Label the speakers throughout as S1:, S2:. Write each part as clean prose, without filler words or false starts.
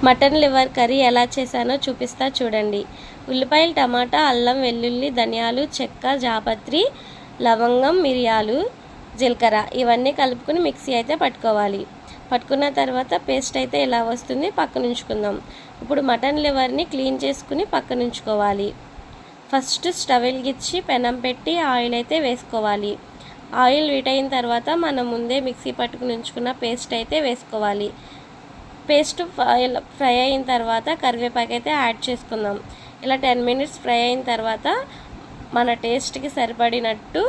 S1: Mutton liver curry ఎలా చేశానో చూపిస్తా చూడండి. ఉల్లిపాయలు, టమాటా, అల్లం, వెల్లుల్లి, ధనియాలు, చెక్క, జాపత్రి, లవంగం, మిరియాలు, జీలకర్ర ఇవన్నీ కలుపుకొని మిక్సీ అయితే పట్టుకోవాలి. పట్టుకున్న తర్వాత పేస్ట్ అయితే ఇలా వస్తుంది, పక్కన ఉంచుకుందాం. ఇప్పుడు మటన్ లివర్ని క్లీన్ చేసుకుని పక్కన ఉంచుకోవాలి. ఫస్ట్ స్టవ్ వెలిగించి పెనం పెట్టి ఆయిల్ అయితే వేసుకోవాలి. ఆయిల్ హీట్ అయిన తర్వాత మనం ముందే మిక్సీ పట్టుకుని ఉంచుకున్న పేస్ట్ అయితే వేసుకోవాలి. పేస్ట్ ఫ్రై అయిన తర్వాత కరివేపాకు అయితే యాడ్ చేసుకుందాం. ఇలా 10 మినిట్స్ ఫ్రై అయిన తర్వాత మన టేస్ట్కి సరిపడినట్టు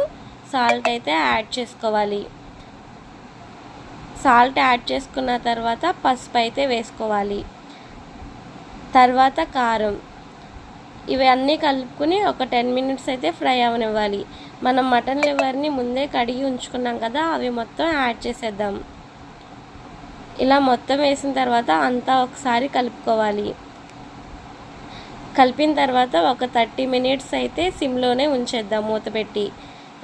S1: సాల్ట్ అయితే యాడ్ చేసుకోవాలి. సాల్ట్ యాడ్ చేసుకున్న తర్వాత పసుపు అయితే వేసుకోవాలి. తర్వాత కారం, ఇవన్నీ కలుపుకొని ఒక 10 మినిట్స్ అయితే ఫ్రై అవనివ్వాలి. మనం మటన్ లివర్ని ముందే కడిగి ఉంచుకున్నాం కదా, అవి మొత్తం యాడ్ చేసేద్దాం. ఇలా మొత్తం వేసిన తర్వాత అంతా ఒకసారి కలుపుకోవాలి. కలిపిన తర్వాత ఒక 30 మినిట్స్ అయితే సిమ్లోనే ఉంచేద్దాం మూత పెట్టి.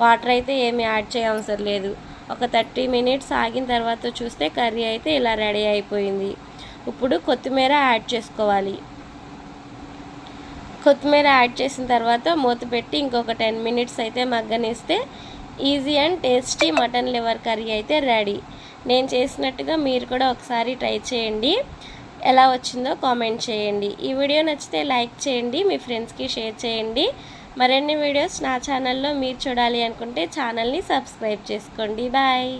S1: వాటర్ అయితే ఏమి యాడ్ చేయవసరం లేదు. ఒక 30 మినిట్స్ ఆగిన తర్వాత చూస్తే కర్రీ అయితే ఇలా రెడీ అయిపోయింది. ఇప్పుడు కొత్తిమీర యాడ్ చేసుకోవాలి. కొత్తిమీర యాడ్ చేసిన తర్వాత మూత పెట్టి ఇంకొక 10 మినిట్స్ అయితే మగ్గనిస్తే easy and tasty mutton liver curry అయితే రెడీ. నేను చేసినట్టుగా మీరు కూడా ఒకసారి ట్రై చేయండి. ఎలా వచ్చిందో కామెంట్ చేయండి. ఈ వీడియో నచ్చితే లైక్ చేయండి, మీ ఫ్రెండ్స్కి షేర్ చేయండి. మరిన్ని వీడియోస్ నా ఛానల్లో మీరు చూడాలి అనుకుంటే ఛానల్ని సబ్స్క్రైబ్ చేసుకోండి. బాయ్.